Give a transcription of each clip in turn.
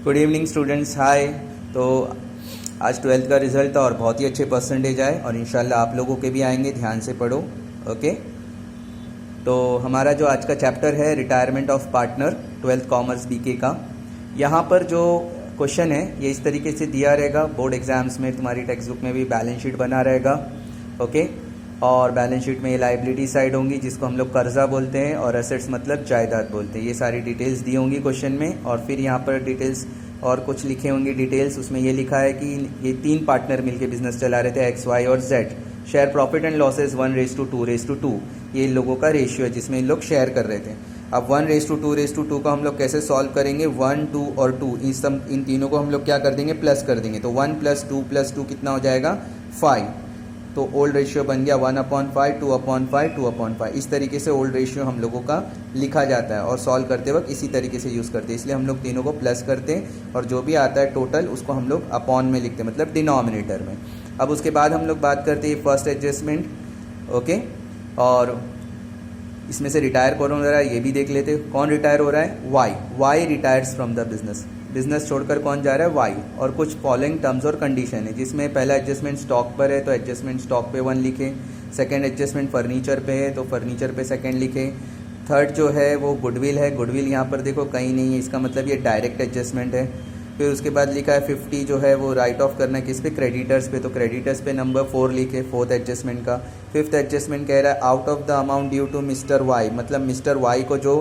Good evening students, हाय। तो आज 12th का रिज़ल्ट था और बहुत ही अच्छे परसेंटेज आए और इंशाल्लाह आप लोगों के भी आएंगे। ध्यान से पढ़ो, ओके। तो हमारा जो आज का चैप्टर है retirement of partner, 12th commerce BK का। यहाँ पर जो क्वेश्चन है ये इस तरीके से दिया रहेगा। बोर्ड एग्जाम्स में तुम्हारी टेक्स्ट बुक में भी बैलेंस शीट बना रहेगा, ओके। और बैलेंस शीट में ये लाइबिलिटी साइड होंगी जिसको हम लोग कर्जा बोलते हैं, और एसेट्स मतलब जायदाद बोलते हैं। ये सारी डिटेल्स दी होंगी क्वेश्चन में। और फिर यहाँ पर डिटेल्स और कुछ लिखे होंगे डिटेल्स। उसमें ये लिखा है कि ये 3 पार्टनर मिलके बिजनेस चला रहे थे, एक्स, वाई और Z. Share profit and losses 1:2:2 ये इन लोगों का रेशियो है जिसमें इन लोग शेयर कर रहे थे। अब 1:2:2 को हम लोग कैसे सॉल्व करेंगे? 1, 2 और 2 इन तीनों को हम लोग क्या कर देंगे? प्लस कर देंगे। तो 1 + 2 कितना हो जाएगा? 5। तो ओल्ड रेशियो बन गया 1/5, 2/5, 2/5। इस तरीके से ओल्ड रेशियो हम लोगों का लिखा जाता है और सॉल्व करते वक्त इसी तरीके से यूज़ करते हैं। इसलिए हम लोग तीनों को प्लस करते हैं और जो भी आता है टोटल उसको हम लोग अपॉन में लिखते हैं, मतलब डिनोमिनेटर में। अब उसके बाद हम लोग बात करते हैं फर्स्ट एडजस्टमेंट, ओके। और इसमें से रिटायर कौन हो रहा है ये भी देख लेते हैं। कौन रिटायर हो रहा है? Y retires from the business छोड़कर कौन जा रहा है? वाई। और कुछ फॉलोइंग टर्म्स और कंडीशन है जिसमें पहला एडजस्टमेंट स्टॉक पर है तो एडजस्टमेंट स्टॉक पे 1 लिखे। सेकंड एडजस्टमेंट फर्नीचर पे है तो फर्नीचर पे सेकंड लिखे। थर्ड जो है वो गुडविल है। गुडविल यहाँ पर देखो कहीं नहीं है, इसका मतलब ये डायरेक्ट एडजस्टमेंट है। फिर उसके बाद लिखा है 50 जो है वो राइट ऑफ करना है किस पे? क्रेडिटर्स पे। तो क्रेडिटर्स पे नंबर 4 लिखे फोर्थ एडजस्टमेंट का। फिफ्थ एडजस्टमेंट कह रहा है out of the amount due to Mr Y, मतलब मिस्टर वाई को जो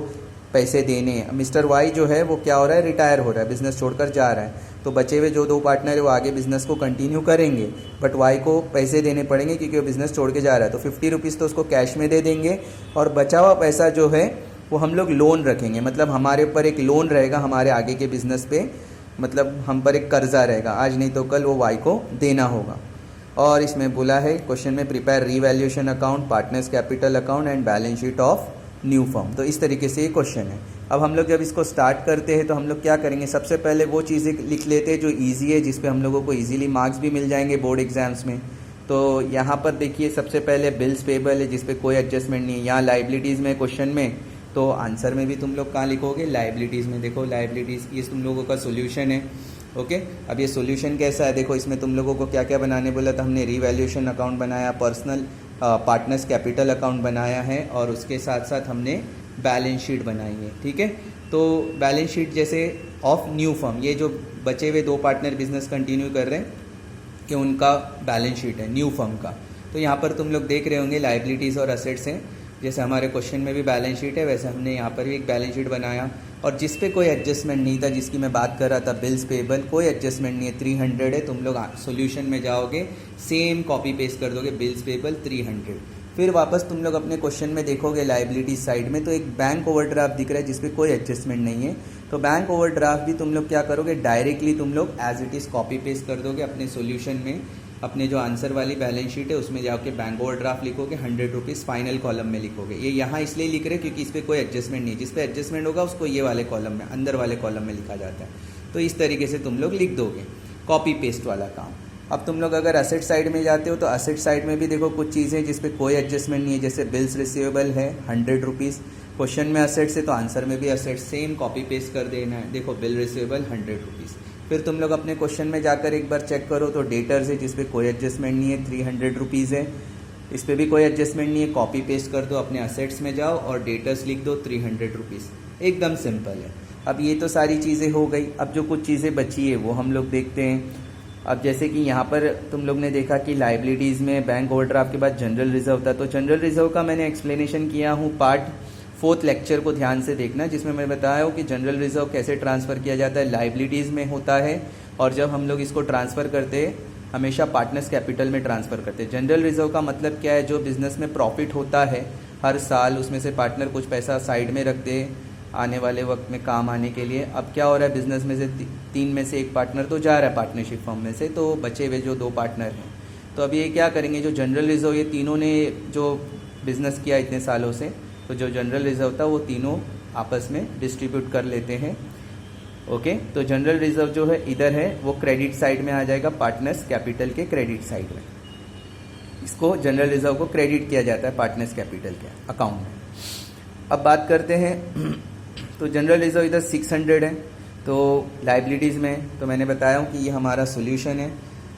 पैसे देने हैं। मिस्टर वाई जो है वो क्या हो रहा है? रिटायर हो रहा है, बिजनेस छोड़कर जा रहा है। तो बचे हुए जो 2 पार्टनर है वो आगे बिजनेस को कंटिन्यू करेंगे, बट वाई को पैसे देने पड़ेंगे क्योंकि वो बिजनेस छोड़ के जा रहा है। तो 50 रुपीज़ तो उसको कैश में दे देंगे और बचा हुआ पैसा जो है वो हम लोग लोन रखेंगे, मतलब हमारे ऊपर एक लोन रहेगा हमारे आगे के बिजनेस पे, मतलब हम पर एक कर्जा रहेगा। आज नहीं तो कल वो वाई को देना होगा। और इसमें बोला है क्वेश्चन में prepare revaluation account, partners capital account and balance sheet of new firm. तो इस तरीके से ये क्वेश्चन है। अब हम लोग जब इसको स्टार्ट करते हैं तो हम लोग क्या करेंगे? सबसे पहले वो चीज़ें लिख लेते हैं जो इजी है, जिस पे हम लोगों को इजीली मार्क्स भी मिल जाएंगे बोर्ड एग्जाम्स में। तो यहाँ पर देखिए सबसे पहले बिल्स पेबल है जिस पे कोई एडजस्टमेंट नहीं है। यहाँ लाइबिलिटीज़ में क्वेश्चन में, तो आंसर में भी तुम लोग कहाँ लिखोगे? लाइबिलिटीज़ में। देखो लाइबिलिटीज़ ये तुम लोगों का सोल्यूशन है, ओके। अब ये सोल्यूशन कैसा है देखो, इसमें तुम लोगों को क्या क्या बनाने बोला था हमने? रीवैल्यूएशन अकाउंट बनाया, पर्सनल पार्टनर्स कैपिटल अकाउंट बनाया है, और उसके साथ साथ हमने बैलेंस शीट बनाई है, ठीक है। तो बैलेंस शीट जैसे ऑफ न्यू फर्म, ये जो बचे हुए 2 पार्टनर बिजनेस कंटिन्यू कर रहे हैं कि उनका बैलेंस शीट है न्यू फर्म का। तो यहाँ पर तुम लोग देख रहे होंगे लाइबिलिटीज़ और असेट्स हैं। जैसे हमारे क्वेश्चन में भी बैलेंस शीट है वैसे हमने यहाँ पर भी एक बैलेंस शीट बनाया, और जिस पे कोई एडजस्टमेंट नहीं था, जिसकी मैं बात कर रहा था बिल्स पेबल, कोई एडजस्टमेंट नहीं है। 300 है। तुम लोग सॉल्यूशन में जाओगे सेम कॉपी पेस्ट कर दोगे, बिल्स पेबल 300। फिर वापस तुम लोग अपने क्वेश्चन में देखोगे लाइबिलिटी साइड में तो एक बैंक ओवरड्राफ्ट दिख रहा है जिसपे कोई एडजस्टमेंट नहीं है। तो बैंक ओवरड्राफ्ट भी तुम लोग क्या करोगे? डायरेक्टली तुम लोग as it is copy paste कर दोगे अपने सॉल्यूशन में। अपने जो आंसर वाली बैलेंस शीट है उसमें जाके बैंक ओवरड्राफ्ट लिखोगे, 100 रुपीज़ फाइनल कॉलम में लिखोगे। ये यहाँ इसलिए लिख रहे क्योंकि इस पर कोई एडजस्टमेंट नहीं है। जिस पे एडजस्टमेंट होगा उसको ये वाले कॉलम में, अंदर वाले कॉलम में लिखा जाता है। तो इस तरीके से तुम लोग लिख दोगे, कॉपी पेस्ट वाला काम। अब तुम लोग अगर असेट साइड में जाते हो तो असेट साइड में भी देखो कुछ चीज़ें जिस पे कोई एडजस्टमेंट नहीं है। जैसे बिल्स रिसीवेबल है 100 रुपीज़, क्वेश्चन में असेट्स है तो आंसर में भी असेट सेम कॉपी पेस्ट कर देना है। देखो बिल रिसीवेबल 100 रुपीज़। फिर तुम लोग अपने क्वेश्चन में जाकर एक बार चेक करो तो डेटर्स है जिस पे कोई एडजस्टमेंट नहीं है, 300 रुपीज़ है। इस पर भी कोई एडजस्टमेंट नहीं है, कॉपी पेस्ट कर दो, अपने असेट्स में जाओ और डेटर्स लिख दो 300 रुपीज़। एकदम सिंपल है। अब ये तो सारी चीज़ें हो गई। अब जो कुछ चीज़ें बची है वो हम लोग देखते हैं। अब जैसे कि यहाँ पर तुम लोग ने देखा कि लाइबिलिटीज़ में बैंक ओवरड्राफ्ट के बाद जनरल रिजर्व था, तो जनरल रिजर्व का मैंने एक्सप्लेनेशन किया हूँ पार्ट 4th लेक्चर को ध्यान से देखना, जिसमें मैं बताया हूँ कि जनरल रिजर्व कैसे ट्रांसफ़र किया जाता है। लाइबिलिटीज़ में होता है और जब हम लोग इसको ट्रांसफ़र करते हैं हमेशा पार्टनर्स कैपिटल में ट्रांसफ़र करते हैं। जनरल रिजर्व का मतलब क्या है? जो बिज़नेस में प्रॉफिट होता है हर साल उसमें से पार्टनर कुछ पैसा साइड में रखते हैं आने वाले वक्त में काम आने के लिए। अब क्या हो रहा है? बिजनेस में से 3 में से 1 पार्टनर तो जा रहा है पार्टनरशिप फर्म में से, तो बचे हुए जो 2 पार्टनर हैं तो अब ये क्या करेंगे? जो जनरल रिजर्व ये तीनों ने जो बिज़नेस किया इतने सालों से, तो जो जनरल रिजर्व था वो तीनों आपस में डिस्ट्रीब्यूट कर लेते हैं, ओके। तो जनरल रिजर्व जो है इधर है वो क्रेडिट साइड में आ जाएगा, पार्टनर्स कैपिटल के क्रेडिट साइड में। इसको जनरल रिजर्व को क्रेडिट किया जाता है पार्टनर्स कैपिटल के अकाउंट में। अब बात करते हैं तो जनरल रिजर्व इधर 600 है, तो लाइबिलिटीज़ में तो मैंने बताया हूँ कि ये हमारा सोल्यूशन है,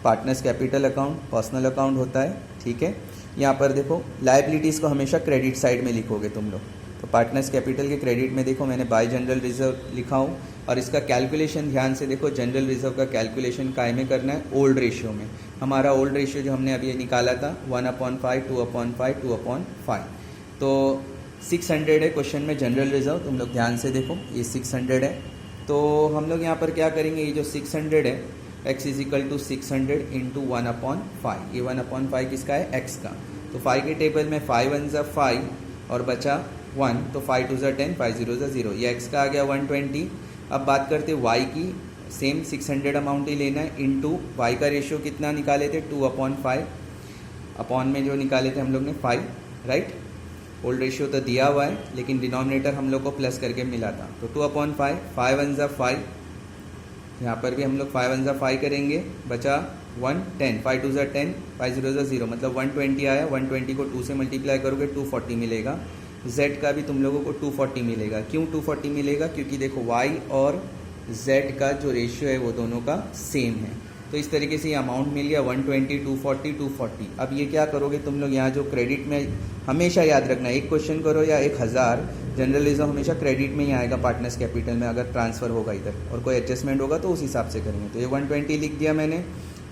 partners capital account, personal account होता है, ठीक है। यहाँ पर देखो लाइबिलिटीज़ को हमेशा क्रेडिट साइड में लिखोगे तुम लोग, तो पार्टनर्स कैपिटल के क्रेडिट में देखो मैंने बाय जनरल रिजर्व लिखा हूँ, और इसका कैलकुलेशन ध्यान से देखो, जनरल रिजर्व का कैलकुलेशन काय में करना है, ओल्ड रेशियो में। हमारा ओल्ड रेशियो जो हमने अभी निकाला था 1/5, 2/5, 2/5, तो 600 है क्वेश्चन में जनरल रिजर्व, तुम लोग ध्यान से देखो ये 600 है। तो हम लोग यहाँ पर क्या करेंगे, ये जो 600 है x = 600 × 1/5, ये 1/5 किसका है, x का। तो 5 के टेबल में 5 1 = 5 और बचा 1, तो 5 2 = 10, 5 0 = 0, ये x का आ गया 120। अब बात करते हैं y की, सेम 600 अमाउंट ही लेना है, इंटू y का रेशियो कितना निकाले थे 2/5, अपॉन में जो निकाले थे हम लोग ने 5, राइट। ओल्ड रेशियो तो दिया हुआ है लेकिन डिनोमिनेटर हम लोग को प्लस करके मिला था, तो 2/5, 5 1 = 5, यहाँ पर भी हम लोग 5 1 = 5 करेंगे, बचा 1 10, 5 2 = 10, 5 0 = 0, मतलब 120 आया। 120 को 2 से मल्टीप्लाई करोगे 240 मिलेगा। z का भी तुम लोगों को 240 मिलेगा। क्यों 240 मिलेगा, क्योंकि देखो y और z का जो रेशियो है वो दोनों का सेम है। तो इस तरीके से ये अमाउंट मिल गया 120, 240, 240। अब ये क्या करोगे तुम लोग, यहाँ जो क्रेडिट में हमेशा याद रखना, एक क्वेश्चन करो या 1000, जनरल रिजर्व हमेशा क्रेडिट में ही आएगा पार्टनर्स कैपिटल में, अगर ट्रांसफ़र होगा इधर और कोई एडजस्टमेंट होगा तो उस हिसाब से करेंगे। तो ये 120 लिख दिया मैंने,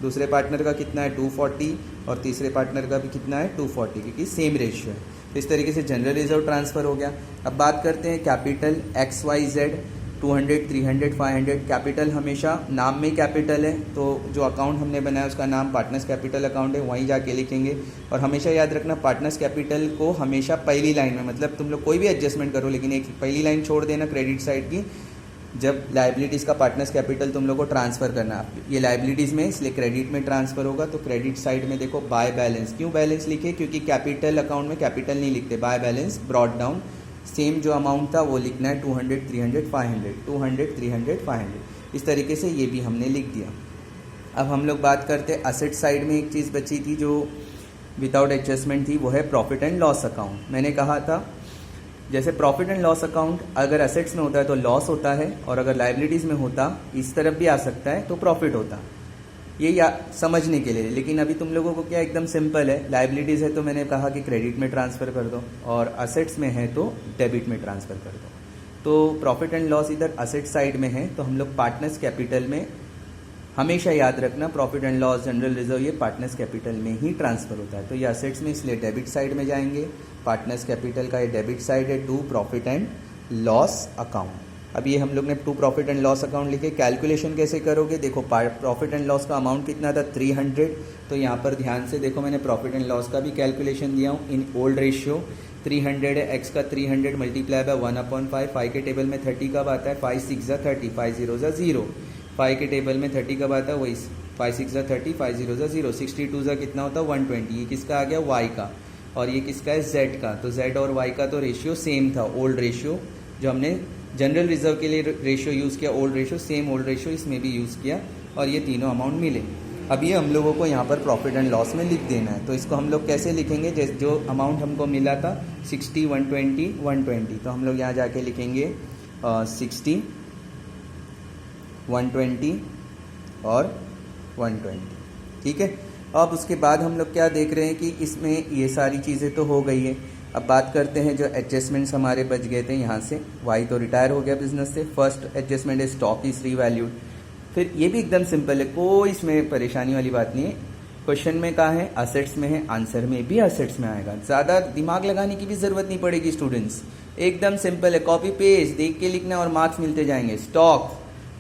दूसरे पार्टनर का कितना है 240, और तीसरे पार्टनर का भी कितना है 240, क्योंकि सेम रेशियो है। तो इस तरीके से जनरल रिजर्व ट्रांसफ़र हो गया। अब बात करते हैं कैपिटल XYZ 200, 300, 500। कैपिटल हमेशा नाम में कैपिटल है, तो जो अकाउंट हमने बनाया उसका नाम पार्टनर्स कैपिटल अकाउंट है, वहीं जाके लिखेंगे। और हमेशा याद रखना पार्टनर्स कैपिटल को हमेशा पहली लाइन में, मतलब तुम लोग कोई भी एडजस्टमेंट करो लेकिन एक पहली लाइन छोड़ देना क्रेडिट साइड की, जब लाइबिलिटीज़ का पार्टनर्स कैपिटल तुम लोग को ट्रांसफ़र करना। ये लाइबिलिटीज़ में इसलिए क्रेडिट में ट्रांसफ़र होगा, तो क्रेडिट साइड में देखो बाय बैलेंस। क्यों बैलेंस लिखे, क्योंकि कैपिटल अकाउंट में कैपिटल नहीं लिखते, by balance brought down, same जो अमाउंट था वो लिखना है 200, 300, 500, 200, 300, 500। इस तरीके से ये भी हमने लिख दिया। अब हम लोग बात करते हैं असेट साइड में, एक चीज़ बची थी जो विदाउट एडजस्टमेंट थी, वो है प्रॉफिट एंड लॉस अकाउंट। मैंने कहा था जैसे प्रॉफिट एंड लॉस अकाउंट अगर असेट्स में होता है तो लॉस होता है, और अगर लाइबिलिटीज़ में होता इस तरफ भी आ सकता है तो प्रॉफिट होता। ये समझने के लिए, लेकिन अभी तुम लोगों को क्या एकदम सिंपल है, लाइबिलिटीज़ है तो मैंने कहा कि क्रेडिट में ट्रांसफ़र कर दो, और असेट्स में है तो डेबिट में ट्रांसफ़र कर दो। तो प्रॉफिट एंड लॉस इधर असेट साइड में है, तो हम लोग पार्टनर्स कैपिटल में हमेशा याद रखना, profit and loss, general reserve ये पार्टनर्स कैपिटल में ही ट्रांसफ़र होता है। तो ये असेट्स में इसलिए डेबिट साइड में जाएंगे, पार्टनर्स कैपिटल का ये डेबिट साइड है, to profit and loss account. अब ये हम लोग ने to profit and loss account लिखे। कैलकुलेशन कैसे करोगे, देखो प्रॉफिट एंड लॉस का अमाउंट कितना था 300, तो यहाँ पर ध्यान से देखो मैंने प्रॉफिट एंड लॉस का भी कैलकुलेशन दिया हूँ इन ओल्ड रेशियो। 300 है, x का 300 मल्टीप्लाई बाय 1/5, 5 के टेबल में 30 कब आता है, 5 6 = 30, 5 0 = 0, 5 के टेबल में 30 कब आता है, वही 5 6 = 30, 5 0 = 0, 62 कितना होता है 120। ये किसका आ गया, y का, और ये किसका है z का। तो z और y का तो रेशियो सेम था, ओल्ड रेशियो जो हमने जनरल रिजर्व के लिए रेशियो यूज़ किया, old ratio, same old ratio इसमें भी यूज़ किया, और ये तीनों अमाउंट मिले। अब ये हम लोगों को यहाँ पर प्रॉफिट एंड लॉस में लिख देना है। तो इसको हम लोग कैसे लिखेंगे, जैसे जो अमाउंट हमको मिला था 60, 120, 120, तो हम लोग यहाँ जाके लिखेंगे 60, 120 और 120, ठीक है। अब उसके बाद हम लोग क्या देख रहे हैं कि इसमें ये सारी चीज़ें तो हो गई है। अब बात करते हैं जो एडजस्टमेंट्स हमारे बच गए थे यहाँ से। वाई तो रिटायर हो गया बिजनेस से। फर्स्ट एडजस्टमेंट है स्टॉक इज रीवैल्यूड। फिर ये भी एकदम सिंपल है, कोई इसमें परेशानी वाली बात नहीं है। क्वेश्चन में कहा है असेट्स में है, आंसर में भी असेट्स में आएगा, ज़्यादा दिमाग लगाने की भी ज़रूरत नहीं पड़ेगी स्टूडेंट्स, एकदम सिंपल है। कॉपी पेस्ट देख के लिखना और मार्क्स मिलते जाएंगे। स्टॉक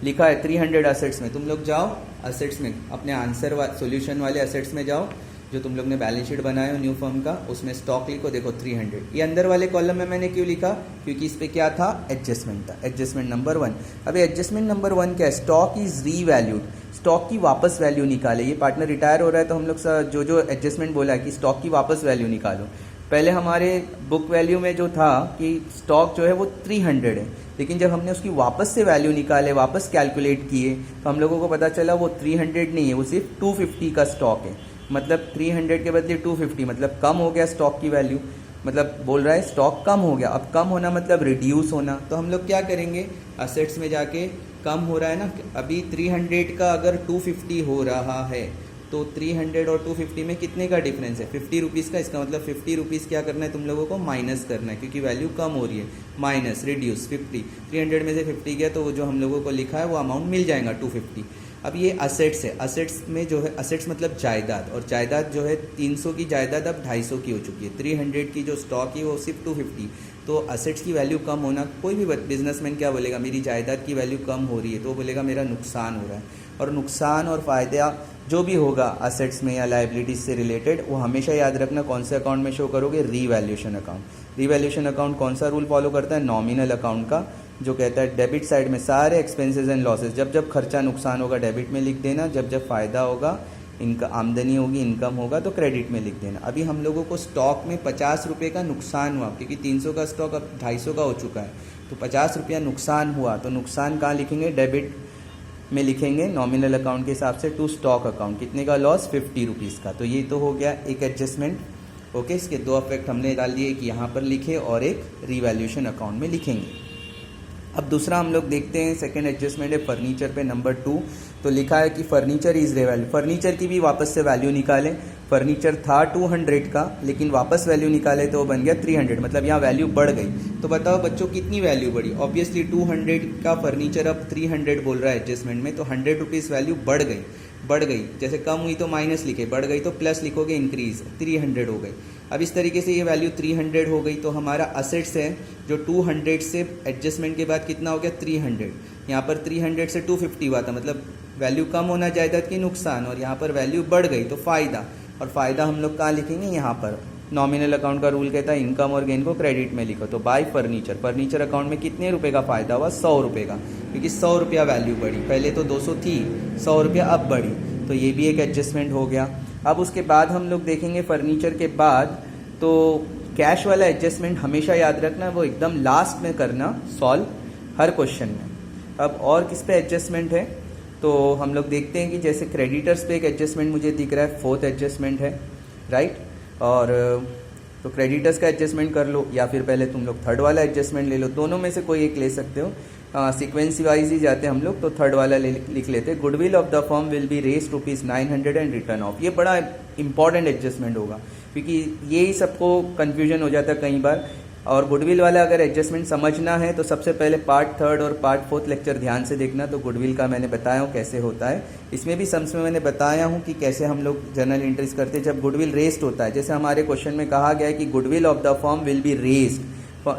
लिखा है 300 असेट्स में, तुम लोग जाओ असेट्स में, अपने आंसर सोल्यूशन वाले असेट्स में जाओ, जो तुम लोग ने बैलेंस शीट बनाया हो न्यू फर्म का, उसमें स्टॉक लिखो, देखो 300। ये अंदर वाले कॉलम में मैंने क्यों लिखा, क्योंकि इस पे क्या था, एडजस्टमेंट था, एडजस्टमेंट नंबर 1। अब एडजस्टमेंट नंबर 1 क्या है, स्टॉक इज रीवैल्यूड, स्टॉक की वापस वैल्यू निकाले। ये पार्टनर रिटायर हो रहा है तो हम लोग जो एडजस्टमेंट बोला है कि स्टॉक की वापस वैल्यू निकालो। पहले हमारे बुक वैल्यू में जो था कि स्टॉक जो है वो 300 है, लेकिन जब हमने उसकी वापस से वैल्यू निकाले, वापस कैलकुलेट किए, तो हम लोगों को पता चला वो 300 नहीं है, वो सिर्फ 250 का स्टॉक है। मतलब 300 के बदले 250, मतलब कम हो गया स्टॉक की वैल्यू, मतलब बोल रहा है स्टॉक कम हो गया। अब कम होना मतलब रिड्यूस होना, तो हम लोग क्या करेंगे, असेट्स में जाके कम हो रहा है ना, अभी 300 का अगर 250 हो रहा है तो 300 और 250 में कितने का डिफरेंस है, 50 रुपीज़ का। इसका मतलब 50 रुपीज़ क्या करना है तुम लोगों को, माइनस करना है, क्योंकि वैल्यू कम हो रही है। माइनस रिड्यूस 50, 300 में से 50 गया तो वो जो हम लोगों को लिखा है वो अमाउंट मिल जाएगा 250। अब ये असेट्स है, असेट्स में जो है, असेट्स मतलब जायदाद, और जायदाद जो है 300 की जायदाद अब 250 की हो चुकी है। 300 की जो स्टॉक है वो सिर्फ 250। तो असेट्स की वैल्यू कम होना, कोई भी बिजनेसमैन क्या बोलेगा, मेरी जायदाद की वैल्यू कम हो रही है, तो वो बोलेगा मेरा नुकसान हो रहा है। और नुकसान और फ़ायदा जो भी होगा असेट्स में या लाइबिलिटीज से रिलेटेड, वो हमेशा याद रखना कौन से अकाउंट में शो करोगे, रीवैल्यूएशन अकाउंट। रीवैल्यूएशन अकाउंट कौन सा रूल फॉलो करता है, नॉमिनल अकाउंट का, जो कहता है डेबिट साइड में सारे एक्सपेंसेस एंड लॉसेस, जब जब खर्चा नुकसान होगा डेबिट में लिख देना, जब जब फ़ायदा होगा, इनका आमदनी होगी, इनकम होगा तो क्रेडिट में लिख देना। अभी हम लोगों को स्टॉक में 50 रुपये का नुकसान हुआ, क्योंकि 300 का स्टॉक अब 250 का हो चुका है, तो 50 रुपया नुकसान हुआ, तो नुकसान कहाँ लिखेंगे, डेबिट में लिखेंगे नॉमिनल अकाउंट के हिसाब से, टू स्टॉक अकाउंट। कितने का लॉस, 50 रुपीज़ का। तो ये तो हो गया एक एडजस्टमेंट। ओके, इसके दो इफेक्ट हमने डाल दिए, कि यहाँ पर लिखे और एक रीवैल्यूएशन अकाउंट में लिखेंगे। अब दूसरा हम लोग देखते हैं, सेकंड एडजस्टमेंट है फर्नीचर पे, नंबर 2। तो लिखा है कि फर्नीचर इज रीवैल्यू, फर्नीचर की भी वापस से वैल्यू निकालें। फर्नीचर था 200 का, लेकिन वापस वैल्यू निकाले तो वो बन गया 300, मतलब यहाँ वैल्यू बढ़ गई। तो बताओ बच्चों कितनी वैल्यू बढ़ी, ऑब्वियसली 200 का फर्नीचर अब 300 बोल रहा है एडजस्टमेंट में, तो 100 रुपीज़ वैल्यू बढ़ गई। जैसे कम हुई तो माइनस लिखे, बढ़ गई तो प्लस लिखोगे, इंक्रीज, 300 हो गई। अब इस तरीके से ये वैल्यू 300 हो गई, तो हमारा असेट्स है जो 200 से एडजस्टमेंट के बाद कितना हो गया, 300। यहाँ पर 300 से 250 हुआ था, मतलब वैल्यू कम होना जायदाद की नुकसान, और यहाँ पर वैल्यू बढ़ गई तो फ़ायदा। और फ़ायदा हम लोग कहाँ लिखेंगे, यहाँ पर नॉमिनल अकाउंट का रूल कहता है इनकम और गेन को क्रेडिट में लिखो। तो बाय फर्नीचर, फर्नीचर अकाउंट में कितने रुपए का फ़ायदा हुआ, 100 रुपये का, क्योंकि 100 रुपया वैल्यू बढ़ी, पहले तो 200 थी, 100 रुपया अब बढ़ी, तो ये भी एक एडजस्टमेंट हो गया। अब उसके बाद हम लोग देखेंगे फर्नीचर के बाद, तो कैश वाला एडजस्टमेंट हमेशा याद रखना, वो एकदम लास्ट में करना सॉल्व हर क्वेश्चन में। अब और किस पे एडजस्टमेंट है, तो हम लोग देखते हैं कि जैसे क्रेडिटर्स पे एक एडजस्टमेंट मुझे दिख रहा है, 4th एडजस्टमेंट है, राइट। और तो क्रेडिटर्स का एडजस्टमेंट कर लो, या फिर पहले तुम लोग 3rd वाला एडजस्टमेंट ले लो, दोनों में से कोई एक ले सकते हो। सीक्वेंस वाइज ही जाते हैं हम लोग, तो 3rd वाला लिख लेते हैं। Goodwill of the firm will be raised ₹900 and return of. ये बड़ा इंपॉर्टेंट एडजस्टमेंट होगा, क्योंकि यही सबको कन्फ्यूजन हो जाता है कई बार। और गुडविल वाला अगर एडजस्टमेंट समझना है तो सबसे पहले पार्ट 3rd और पार्ट 4th लेक्चर ध्यान से देखना। तो गुडविल का मैंने बताया हूँ कैसे होता है, इसमें भी सम्स में मैंने बताया हूँ कि कैसे हम लोग जर्नल एंट्रीज करते हैं जब गुडविल रेस्ड होता है। जैसे हमारे क्वेश्चन में कहा गया है कि goodwill of the firm will be raised,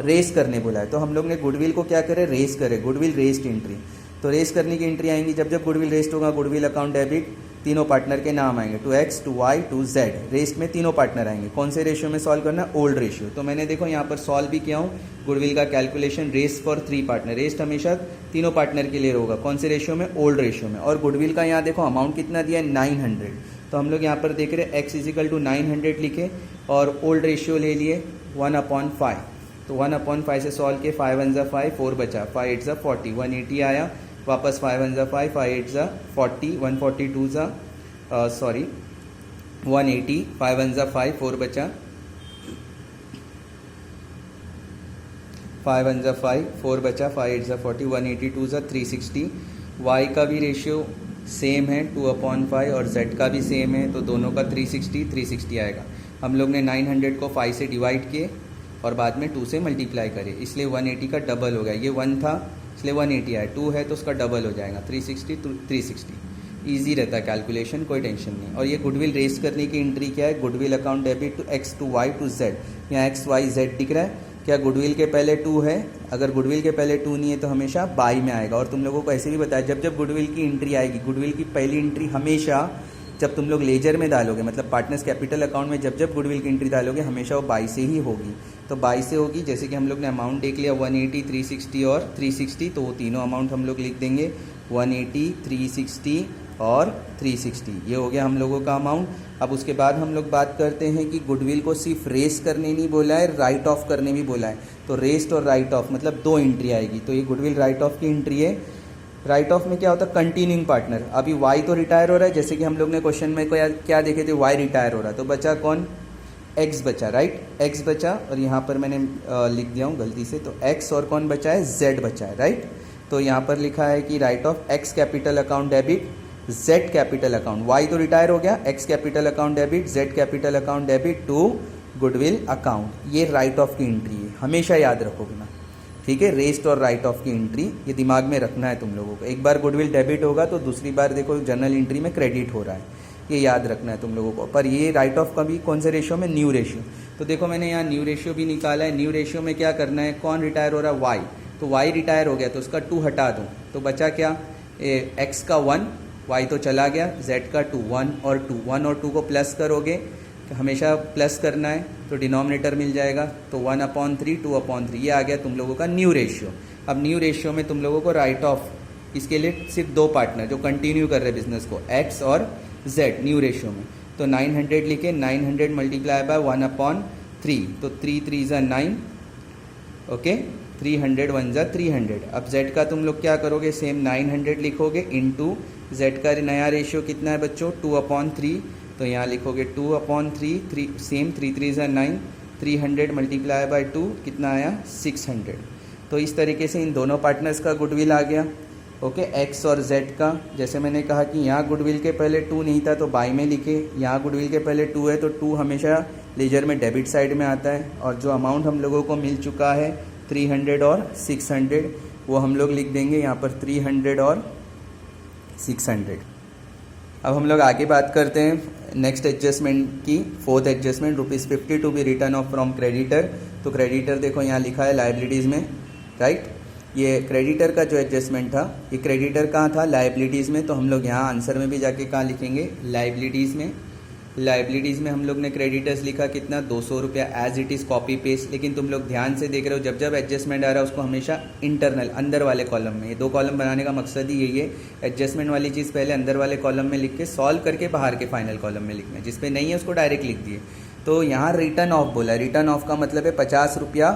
raise करने बोला है, तो हम लोग ने गुडविल को क्या करे, रेस करे, गुडविल रेस्ड एंट्री। तो रेस करने की एंट्री आएंगी, जब जब गुडविल रेस्ड होगा गुडविल अकाउंट डेबिट, तीनों पार्टनर के नाम आएंगे, to X, to Y, to Z. Rest में तीनों पार्टनर आएंगे। कौन से रेशियो में सॉल्व करना है, ओल्ड रेशियो। तो मैंने देखो यहाँ पर सॉल्व भी किया हूँ गुडविल का calculation, rest for 3 partner, rest हमेशा तीनों पार्टनर के लिए होगा, कौन से रेशियो में, ओल्ड रेशियो में। और गुडविल का यहाँ देखो अमाउंट कितना दिया है, 900। तो हम लोग यहाँ पर देख रहे हैं एक्स इजिकल टू 900 लिखे, और ओल्ड रेशियो ले लिए 1/5। तो 1/5 से सॉल्व किए, 5 1 = 5, 4 बचा, 5 8 = 40, 180 आया वापस, 5 1 = 5, 5 8 = 40, 142 180, 5 1 = 5, 4 बचा, 5 1 = 5, 4 बचा, 5 8 = 40, 182 = 360। y का भी रेशियो सेम है 2/5, और z का भी सेम है, तो दोनों का 360 आएगा। हम लोग ने 900 को 5 से डिवाइड किए और बाद में 2 से मल्टीप्लाई करे, इसलिए 180 का डबल हो गया। ये 1 था इसलिए 180 आया, 2 है तो उसका डबल हो जाएगा, 360 to 360। ईजी रहता है कैलकुलेशन, कोई टेंशन नहीं। और ये गुडविल रेस करने की एंट्री क्या है, goodwill account debit to X, to Y, to Z. यहाँ एक्स वाई जेड दिख रहा है, क्या गुडविल के पहले 2 है, अगर गुडविल के पहले 2 नहीं है तो हमेशा बाई में आएगा। और तुम लोगों को ऐसे भी बताया, जब जब गुडविल की एंट्री आएगी, गुडविल की पहली एंट्री हमेशा जब तुम लोग लेजर में डालोगे, मतलब पार्टनर्स कैपिटल अकाउंट में जब जब गुडविल की एंट्री डालोगे हमेशा वो बाई से ही होगी। तो बाई से होगी, जैसे कि हम लोग ने अमाउंट देख लिया 180, 360 और 360, तो वो तीनों अमाउंट हम लोग लिख देंगे, 180, 360 और 360। ये हो गया हम लोगों का अमाउंट। अब उसके बाद हम लोग बात करते हैं कि गुडविल को सिर्फ रेस करने नहीं बोला है, राइट ऑफ करने भी बोला है। तो रेस्ट और राइट ऑफ मतलब 2 एंट्री आएगी, तो ये गुडविल राइट ऑफ की एंट्री है। राइट ऑफ में क्या होता है, कंटिन्यूइंग पार्टनर। अभी वाई तो रिटायर हो रहा है, जैसे कि हम लोग ने क्वेश्चन में क्या देखे थे, वाई रिटायर हो रहा है, तो बचा कौन, एक्स बचा, राइट, एक्स बचा। और यहाँ पर मैंने लिख दिया हूँ गलती से, तो एक्स और कौन बचा है, जेड बचा है, राइट। तो यहाँ पर लिखा है कि write off X capital account debit Z capital account, Y तो रिटायर हो गया, X capital account debit Z capital account debit to goodwill account. ये राइट ऑफ की एंट्री है, हमेशा याद रखोगे ना, ठीक है। रेस्ट और राइट ऑफ की एंट्री ये दिमाग में रखना है तुम लोगों को। एक बार गुडविल डेबिट होगा तो दूसरी बार देखो जर्नल एंट्री में क्रेडिट हो रहा है, ये याद रखना है तुम लोगों को। पर ये राइट ऑफ का भी कौन से रेशियो में, न्यू रेशियो। तो देखो मैंने यहाँ न्यू रेशियो भी निकाला है। न्यू रेशियो में क्या करना है, कौन रिटायर हो रहा है, वाई। तो वाई रिटायर हो गया तो उसका 2 हटा दूँ तो बचा क्या, एक्स का 1, वाई तो चला गया, जेड का 2, 1 और 2, 1 और 2 को प्लस करोगे तो हमेशा प्लस करना है तो डिनोमिनेटर मिल जाएगा, तो 1/3 2/3 ये आ गया तुम लोगों का न्यू रेशियो। अब न्यू रेशियो में तुम लोगों को राइट ऑफ, इसके लिए सिर्फ 2 पार्टनर जो कंटिन्यू कर रहे बिजनेस को, एक्स और जेड न्यू रेशियो में। तो 900 लिखे, 900 मल्टीप्लाई बाय 1/3, तो 3 3 = 9, ओके, 300 1 = 300। अब जेड का तुम लोग क्या करोगे, सेम 900 लिखोगे इनटू जेड का नया रेशियो कितना है बच्चों, 2/3, तो यहाँ लिखोगे 2/3, सेम 3 3 = 9, 300 मल्टीप्लाई बाय 2 कितना आया, 600। तो इस तरीके से इन दोनों पार्टनर्स का गुडविल आ गया, ओके, एक्स और जेड का। जैसे मैंने कहा कि यहाँ गुडविल के पहले 2 नहीं था तो बाई में लिखे, यहाँ गुडविल के पहले 2 है तो 2 हमेशा लेजर में डेबिट साइड में आता है, और जो अमाउंट हम लोगों को मिल चुका है 300 और 600 वो हम लोग लिख देंगे यहाँ पर 300 और 600। अब हम लोग आगे बात करते हैं नेक्स्ट एडजस्टमेंट की, 4th adjustment, ₹50 to be return off from creditor. तो क्रेडिटर देखो यहाँ लिखा है लाइबिलिटीज़ में, राइट। ये क्रेडिटर का जो एडजस्टमेंट था, ये क्रेडिटर कहाँ था, लाइबिलिटीज़ में। तो हम लोग यहाँ आंसर में भी जाके कहाँ लिखेंगे, लाइबिलिटीज़ में। लाइबिलिटीज़ में हम लोग ने क्रेडिटर्स लिखा कितना, 200 रुपया, as it is copy paste. लेकिन तुम लोग ध्यान से देख रहे हो जब जब एडजस्टमेंट आ रहा है उसको हमेशा इंटरनल अंदर वाले कॉलम में, ये 2 कॉलम बनाने का मकसद ही यही है, एडजस्टमेंट वाली चीज़ पहले अंदर वाले कॉलम में लिख के सॉल्व करके बाहर के फाइनल कॉलम में लिखना है, जिस पे नहीं है उसको डायरेक्ट लिख दिए। तो यहाँ रिटर्न ऑफ बोला, रिटर्न ऑफ का मतलब है 50 रुपया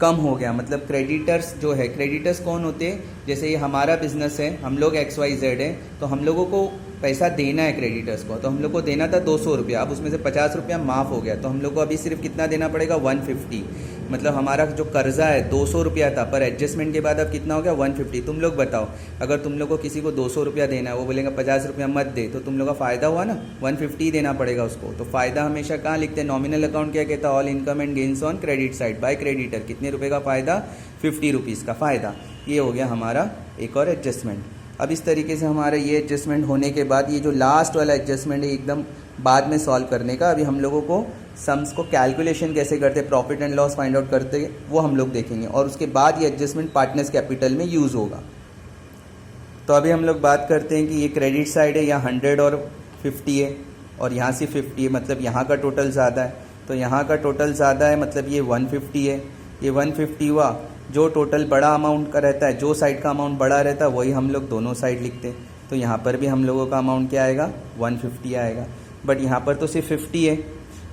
कम हो गया। मतलब क्रेडिटर्स जो है, क्रेडिटर्स कौन होते हैं, जैसे ये हमारा बिजनेस है, हम लोग XYZ है, तो हम लोगों को पैसा देना है क्रेडिटर्स को, तो हम लोग को देना था 200 रुपया, अब उसमें से 50 रुपया माफ़ हो गया, तो हम लोग को अभी सिर्फ कितना देना पड़ेगा, 150। मतलब हमारा जो कर्जा है 200 रुपया था, पर एडजस्टमेंट के बाद अब कितना हो गया, 150। तुम लोग बताओ, अगर तुम लोग को किसी को 200 रुपया देना है, वो बोलेगा 50 रुपया मत दे, तो तुम लोग का फ़ायदा हुआ ना, 150 देना पड़ेगा उसको। तो फ़ायदा हमेशा कहाँ लिखते हैं, नॉमिनल अकाउंट क्या कहता है, all income and gains on credit side by creditor. कितने रुपये का फ़ायदा, 50 रुपीज़ का फ़ायदा। ये हो गया हमारा एक और एडजस्टमेंट। अब इस तरीके से हमारा ये एडजस्टमेंट होने के बाद ये जो लास्ट वाला एडजस्टमेंट है एकदम बाद में सॉल्व करने का, अभी हम लोगों को सम्स को कैलकुलेशन कैसे करते, profit and loss find out करते, वो हम लोग देखेंगे, और उसके बाद ये एडजस्टमेंट पार्टनर्स कैपिटल में यूज़ होगा। तो अभी हम लोग बात करते हैं कि ये क्रेडिट साइड है, यहाँ 100 और 50 है, और यहाँ से 50 है, मतलब यहाँ का टोटल ज़्यादा है, तो यहाँ का टोटल ज़्यादा है, मतलब ये 150 है, ये 150 हुआ। जो टोटल बड़ा अमाउंट का रहता है, जो साइड का अमाउंट बड़ा रहता है वही हम लोग दोनों साइड लिखते हैं। तो यहाँ पर भी हम लोगों का अमाउंट क्या आएगा, 150 आएगा। बट यहाँ पर तो सिर्फ 50 है,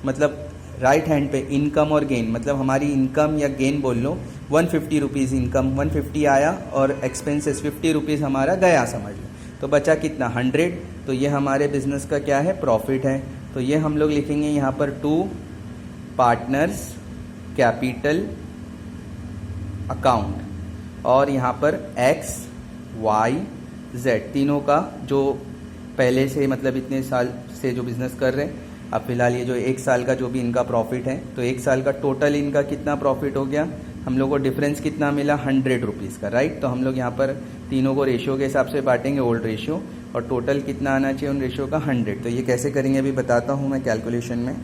मतलब राइट हैंड पे इनकम और गेन, मतलब हमारी इनकम या गेन बोल लो, 150 रुपीज़ इनकम, 150 आया, और एक्सपेंसेस 50 रुपीज़ हमारा गया, समझ लो। तो बचा कितना, 100। तो ये हमारे बिजनेस का क्या है, प्रॉफिट है। तो ये हम लोग लिखेंगे यहाँ पर 2 पार्टनर्स कैपिटल अकाउंट, और यहाँ पर X, Y, Z तीनों का जो पहले से, मतलब इतने साल से जो बिज़नेस कर रहे हैं, अब फिलहाल ये जो 1 साल का जो भी इनका प्रॉफिट है, तो 1 साल का टोटल इनका कितना प्रॉफिट हो गया, हम लोग को डिफरेंस कितना मिला, 100 रुपीज़ का, राइट। तो हम लोग यहाँ पर तीनों को रेशियो के हिसाब से बांटेंगे, ओल्ड रेशियो, और टोटल कितना आना चाहिए उन रेशियो का, 100। तो ये कैसे करेंगे अभी बताता हूँ मैं कैलकुलेशन में।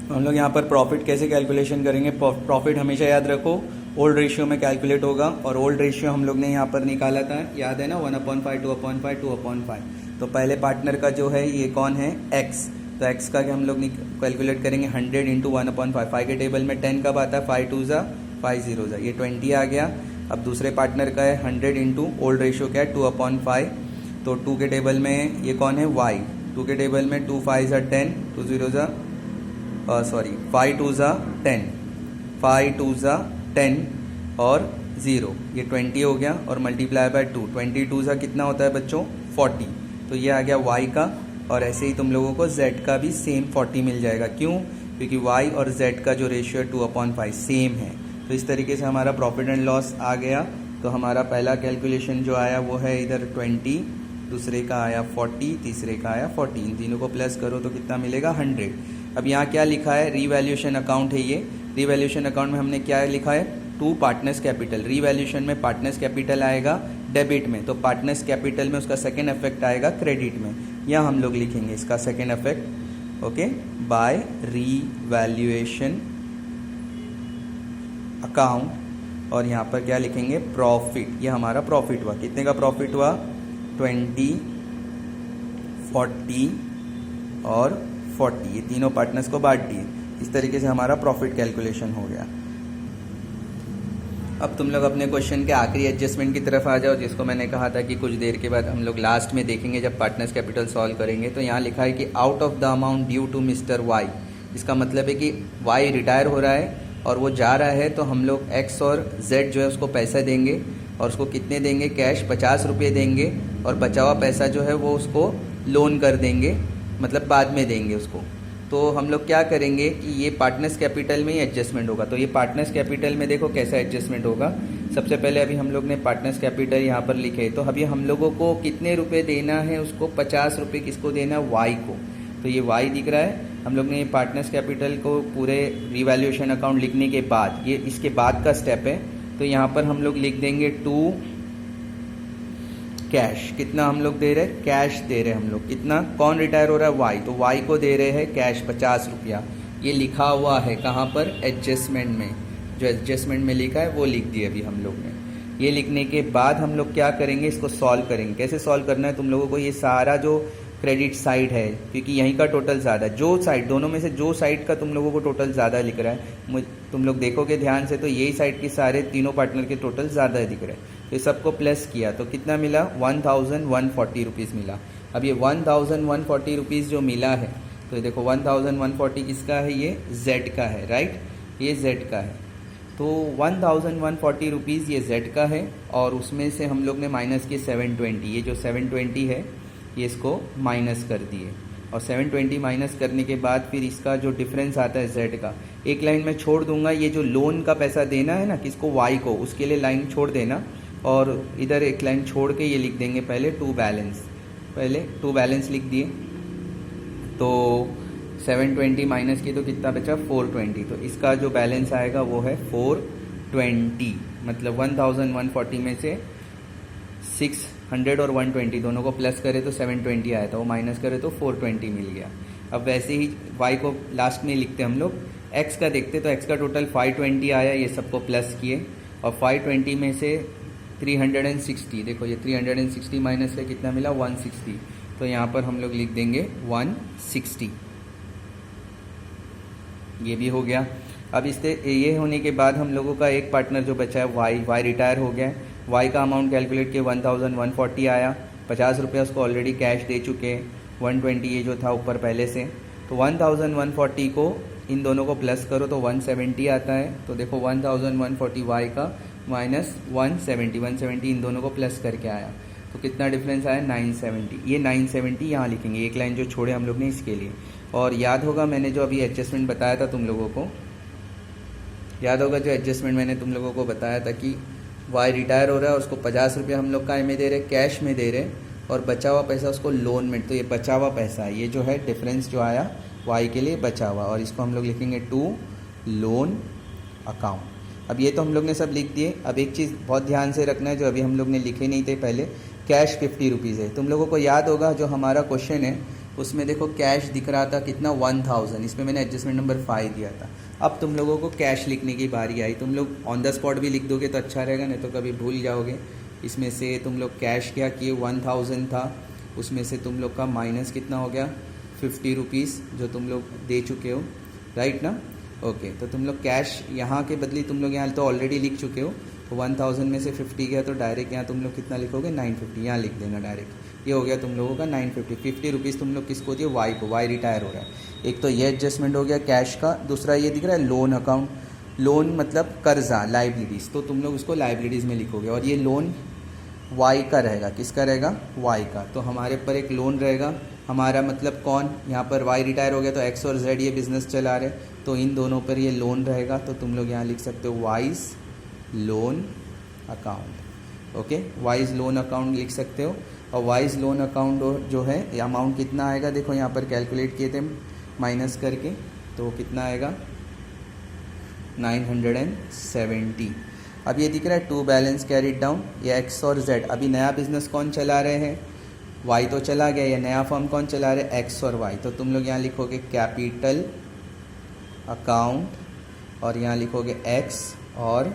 हम लोग यहाँ पर प्रॉफिट कैसे कैलकुलेशन करेंगे, प्रॉफिट हमेशा याद रखो ओल्ड रेशियो में कैलकुलेट होगा, और ओल्ड रेशियो हम लोग ने यहाँ पर निकाला था, याद है ना, 1/5 2/5 2/5। तो पहले पार्टनर का जो है ये कौन है, X, तो X का हम लोग कैलकुलेट करेंगे 100 इंटू 1/5। 5 के टेबल में 10 कब आता है, 5 2 ज़ा 5 0 ज़ा, ये 20 आ गया। अब दूसरे पार्टनर का है 100 इंटू ओल्ड रेशियो क्या है, 2/5, तो 2 के टेबल में ये कौन है, Y, 2 के टेबल में 2 5 ज़ा 10, 2 0 ज़ा 5 2 ज़ा 10, 5 2 ज़ा 10 और 0, ये 20 हो गया, और मल्टीप्लाई बाय 2, 22 ज़ा कितना होता है बच्चों, 40। तो ये आ गया Y का, और ऐसे ही तुम लोगों को Z का भी सेम 40 मिल जाएगा। क्यों, क्योंकि Y और Z का जो रेशियो है 2/5 सेम है। तो इस तरीके से हमारा प्रॉफिट एंड लॉस आ गया। तो हमारा पहला कैलकुलेशन जो आया वो है इधर 20, दूसरे का आया 40, तीसरे का आया 40। इन तीनों को प्लस करो तो कितना मिलेगा 100। अब यहाँ क्या लिखा है, रीवैल्यूएशन अकाउंट है ये। रीवैल्यूएशन अकाउंट में हमने क्या लिखा है, टू पार्टनर्स कैपिटल। रीवैल्यूएशन में पार्टनर्स कैपिटल आएगा डेबिट में, तो पार्टनर्स कैपिटल में उसका सेकेंड इफेक्ट आएगा क्रेडिट में। यहाँ हम लोग लिखेंगे इसका second effect, okay, by revaluation account. और यहाँ पर क्या लिखेंगे, प्रॉफिट। ये हमारा प्रॉफिट हुआ, कितने का प्रॉफिट हुआ, 20, 40 और 40। ये तीनों पार्टनर्स को बांट दिए। इस तरीके से हमारा प्रॉफिट कैलकुलेशन हो गया। अब तुम लोग अपने क्वेश्चन के आखिरी एडजस्टमेंट की तरफ आ जाओ, जिसको मैंने कहा था कि कुछ देर के बाद हम लोग लास्ट में देखेंगे जब पार्टनर्स कैपिटल सॉल्व करेंगे। तो यहाँ लिखा है कि out of the amount due to Mr Y. इसका मतलब है कि वाई रिटायर हो रहा है और वो जा रहा है, तो हम लोग एक्स और जेड जो है उसको पैसा देंगे। और उसको कितने देंगे, कैश 50 रुपये देंगे, और बचा हुआ पैसा जो है वो उसको लोन कर देंगे, मतलब बाद में देंगे उसको। तो हम लोग क्या करेंगे कि ये पार्टनर्स कैपिटल में ही एडजस्टमेंट होगा। तो ये पार्टनर्स कैपिटल में देखो कैसा एडजस्टमेंट होगा। सबसे पहले अभी हम लोग ने पार्टनर्स कैपिटल यहाँ पर लिखे, तो अभी हम लोगों को कितने रुपए देना है, उसको 50 रुपये किसको देना है, वाई को। तो ये वाई दिख रहा है। हम लोग ने ये पार्टनर्स कैपिटल को पूरे रिवैल्यूएशन अकाउंट लिखने के बाद, ये इसके बाद का स्टेप है, तो यहाँ पर हम लोग लिख देंगे टू कैश। कितना हम लोग दे रहे हैं, कैश दे रहे हैं हम लोग। कितना, कौन रिटायर हो रहा है, वाई, तो वाई को दे रहे हैं कैश 50 रुपया। ये लिखा हुआ है कहाँ पर, एडजस्टमेंट में। जो एडजस्टमेंट में लिखा है वो लिख दिया अभी हम लोग ने। ये लिखने के बाद हम लोग क्या करेंगे, इसको सॉल्व करेंगे। कैसे सॉल्व करना है तुम लोगों को, ये सारा जो क्रेडिट साइड है, क्योंकि यहीं का टोटल ज़्यादा, जो साइड दोनों में से जो साइड का तुम लोगों को टोटल ज़्यादा लिख रहा है, तुम लोग देखोगे ध्यान से तो यही साइड के सारे तीनों पार्टनर के टोटल ज़्यादा दिख रहे हैं। तो ये सबको प्लस किया तो कितना मिला, 1140 रुपीज़ मिला। अब ये 1140 रुपीज़ जो मिला है, तो ये देखो 1140 किसका है, ये जेड का है, राइट, ये जेड का है। तो 1140 रुपीज़ ये जेड का है, और उसमें से हम लोग ने माइनस किए 720। ये जो 720 है ये इसको माइनस कर दिए, और 720 माइनस करने के बाद फिर इसका जो डिफरेंस आता है जेड का, एक लाइन में छोड़ दूंगा। ये जो लोन का पैसा देना है ना किसको, वाई को, उसके लिए लाइन छोड़ देना, और इधर एक लाइन छोड़ के ये लिख देंगे पहले टू बैलेंस। पहले टू बैलेंस लिख दिए, तो 720 माइनस किए तो कितना बचा, 420। तो इसका जो बैलेंस आएगा वो है 420। मतलब 1140 में से 600 और 120 दोनों को प्लस करे तो 720 आया था, वो माइनस करे तो 420 मिल गया। अब वैसे ही y को लास्ट में लिखते हम लोग। x का देखते तो x का टोटल 520 आया, ये सबको प्लस किए, और 520 में से 360, देखो ये 360 माइनस है कितना मिला, 160। तो यहाँ पर हम लोग लिख देंगे 160। ये भी हो गया। अब इससे ये होने के बाद हम लोगों का एक पार्टनर जो बचा है वाई रिटायर हो गया है। वाई का अमाउंट कैलकुलेट किया 1140 आया, 50 रुपये उसको ऑलरेडी कैश दे चुके हैं, 120 ये जो था ऊपर पहले से। तो 1140 को इन दोनों को प्लस करो तो 170 आता है। तो देखो 1140 वाई का माइनस 170 इन दोनों को प्लस करके आया, तो कितना डिफरेंस आया, 970। ये 970 यहाँ लिखेंगे, एक लाइन जो छोड़े हम लोग ने इसके लिए। और याद होगा मैंने जो अभी एडजस्टमेंट बताया था तुम लोगों को, याद होगा जो एडजस्टमेंट मैंने तुम लोगों को बताया था कि वाई रिटायर हो रहा है, उसको 50 रुपये हम लोग काय में दे रहे, कैश में दे रहे, और बचा हुआ पैसा उसको लोन में। तो ये बचा हुआ पैसा है, ये जो है डिफरेंस जो आया वाई के लिए बचा हुआ, और इसको हम लोग लिखेंगे टू लोन अकाउंट। अब ये तो हम लोग ने सब लिख दिए। अब एक चीज़ बहुत ध्यान से रखना है जो अभी हम लोग ने लिखे नहीं थे पहले, कैश 50 रुपीज़ है। तुम लोगों को याद होगा जो हमारा क्वेश्चन है उसमें देखो कैश दिख रहा था कितना, 1000, इसमें मैंने एडजस्टमेंट नंबर 5 दिया था। अब तुम लोगों को कैश लिखने की बारी आई, तुम लोग ऑन द स्पॉट भी लिख दोगे तो अच्छा रहेगा, नहीं तो कभी भूल जाओगे। इसमें से तुम लोग कैश क्या किए, 1000 था, उसमें से तुम लोग का माइनस कितना हो गया, 50 रुपीज़ जो तुम लोग दे चुके हो, राइट ना, ओके। तो तुम लोग कैश यहाँ के बदली तुम लोग यहाँ तो ऑलरेडी लिख चुके हो, तो 1000 में से 50 गया तो डायरेक्ट यहाँ तुम लोग कितना लिखोगे, 950, यहाँ लिख देना डायरेक्ट। ये हो गया तुम लोगों का 950 रुपीज़ तुम लोग किसको दिए, वाई को, वाई रिटायर हो रहा है। एक तो ये एडजस्टमेंट हो गया कैश का, दूसरा ये दिख रहा है लोन अकाउंट। लोन मतलब कर्जा, लाइबिलिटीज़, तो तुम लोग उसको लाइबिलिटीज़ में लिखोगे, और ये लोन वाई का रहेगा, किसका रहेगा, वाई का। तो हमारे पर एक लोन रहेगा, हमारा मतलब कौन, यहाँ पर वाई रिटायर हो गया तो एक्स और जेड ये बिज़नेस चला रहे, तो इन दोनों पर ये लोन रहेगा। तो तुम लोग यहाँ लिख सकते हो wise loan account. Okay, wise loan account लिख सकते हो। और वाइज लोन अकाउंट जो है ये अमाउंट कितना आएगा, देखो यहाँ पर कैलकुलेट किए थे माइनस करके, तो कितना आएगा 970। अब ये दिख रहा है टू बैलेंस कैरिड डाउन, ये एक्स और जेड। अभी नया बिजनेस कौन चला रहे हैं, वाई तो चला गया, ये नया फर्म कौन चला रहे हैं, एक्स और वाई। तो तुम लोग यहाँ लिखोगे कैपिटल अकाउंट और यहाँ लिखोगे एक्स और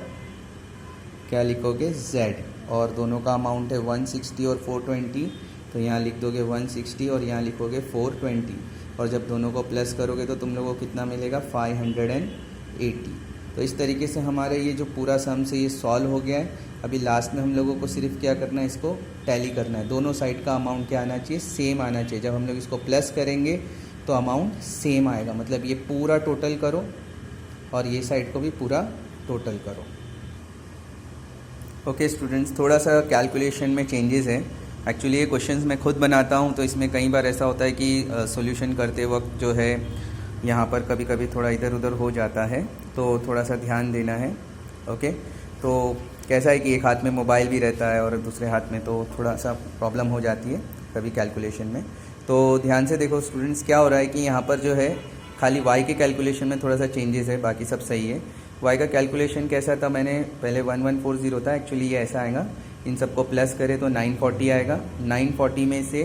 क्या लिखोगे जेड, और दोनों का अमाउंट है 160 और 420, तो यहाँ लिख दोगे 160 और यहाँ लिखोगे 420, और जब दोनों को प्लस करोगे तो तुम लोगों को कितना मिलेगा 580। तो इस तरीके से हमारे ये जो पूरा सम से ये सॉल्व हो गया है। अभी लास्ट में हम लोगों को सिर्फ क्या करना है, इसको टैली करना है। दोनों साइड का अमाउंट क्या आना चाहिए, सेम आना चाहिए। जब हम लोग इसको प्लस करेंगे तो अमाउंट सेम आएगा, मतलब ये पूरा टोटल करो और ये साइड को भी पूरा टोटल करो। ओके स्टूडेंट्स, थोड़ा सा कैलकुलेशन में चेंजेस है। एक्चुअली ये क्वेश्चंस मैं खुद बनाता हूँ, तो इसमें कई बार ऐसा होता है कि सॉल्यूशन करते वक्त जो है यहाँ पर कभी कभी थोड़ा इधर उधर हो जाता है, तो थोड़ा सा ध्यान देना है। ओके, तो कैसा है कि एक हाथ में मोबाइल भी रहता है और दूसरे हाथ में, तो थोड़ा सा प्रॉब्लम हो जाती है कभी कैलकुलेशन में। तो ध्यान से देखो स्टूडेंट्स, क्या हो रहा है कि यहाँ पर जो है खाली वाई के कैलकुलेशन में थोड़ा सा चेंजेस है, बाकी सब सही है। वाई का कैलकुलेशन कैसा था, मैंने पहले 1140 था, एक्चुअली ये ऐसा आएगा, इन सबको प्लस करें तो 940 आएगा। 940 में से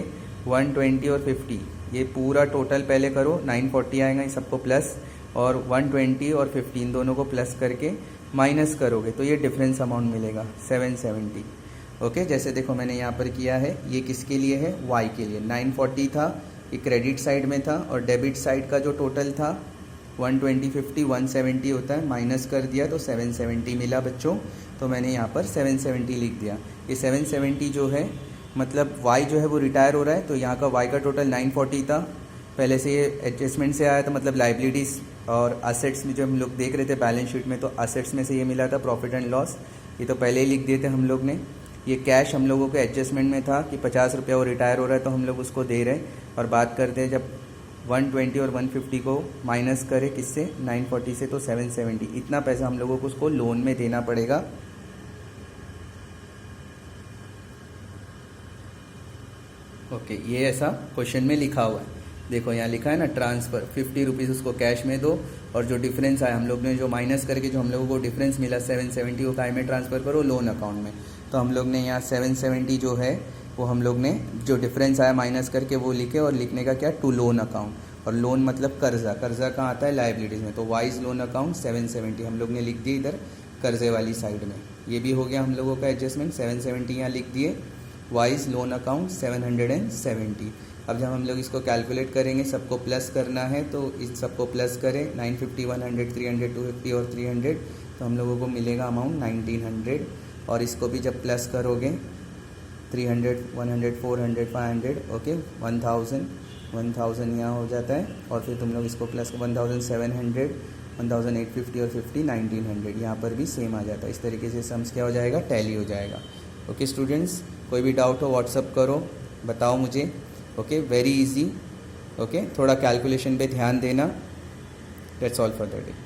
120 और 50, ये पूरा टोटल पहले करो, 940 आएगा, इन सबको प्लस, और 120 और 50 इन दोनों को प्लस करके माइनस करोगे तो ये डिफरेंस अमाउंट मिलेगा 770। ओके, जैसे देखो मैंने यहाँ पर किया है, ये किसके लिए है, वाई के लिए। 940 था, ये क्रेडिट साइड में था, और डेबिट साइड का जो टोटल था 120 50 170 होता है, माइनस कर दिया तो 770 मिला बच्चों। तो मैंने यहाँ पर 770 लिख दिया। ये 770 जो है मतलब y जो है वो रिटायर हो रहा है, तो यहाँ का y का टोटल 940 था, पहले से ये एडजस्टमेंट से आया था, मतलब लाइबिलिटीज़ और असेट्स में जो हम लोग देख रहे थे बैलेंस शीट में, तो असेट्स में से ये मिला था प्रॉफिट एंड लॉस, ये तो पहले ही लिख दिए थे हम लोग ने। ये कैश हम लोगों के एडजस्टमेंट में था कि 50 रुपया वो रिटायर हो रहा है, तो हम लोग उसको दे रहे हैं। और बात करते हैं जब 120 और 150 को माइनस करें किससे, 940 से, तो 770, इतना पैसा हम लोगों को उसको लोन में देना पड़ेगा। ओके, ये ऐसा क्वेश्चन में लिखा हुआ है, देखो यहाँ लिखा है ना, ट्रांसफ़र 50 रुपीज़ उसको कैश में दो, और जो डिफरेंस आया हम लोग ने जो माइनस करके जो हम लोगों को डिफरेंस मिला 770 को काय में ट्रांसफ़र करो, लोन अकाउंट में। तो हम लोग ने यहाँ 770 जो है वो हम लोग ने जो डिफरेंस आया माइनस करके वो लिखे, और लिखने का क्या, टू लोन अकाउंट। और लोन मतलब कर्जा, कर्जा कहाँ आता है, लाइबिलिटीज़ में, तो वाइज लोन अकाउंट 770 हम लोग ने लिख दिए इधर कर्जे वाली साइड में। ये भी हो गया हम लोगों का एडजस्टमेंट, 770 यहाँ लिख दिए, वाइज लोन अकाउंट 770। अब जब हम लोग इसको कैलकुलेट करेंगे, सबको प्लस करना है, तो इस सबको प्लस करें, 950 100 300 250 और 300, तो हम लोगों को मिलेगा अमाउंट 1900। और इसको भी जब प्लस करोगे 300 100 400 500, ओके, 1000 यहाँ हो जाता है, और फिर तुम लोग इसको प्लस 1700 1850 और 50 1900, यहाँ पर भी सेम आ जाता है। इस तरीके से सम्स क्या हो जाएगा, टैली हो जाएगा। ओके स्टूडेंट्स, कोई भी डाउट हो व्हाट्सअप करो, बताओ मुझे। Okay, very easy. ओके, थोड़ा कैलकुलेशन पे ध्यान देना। That's all for the day.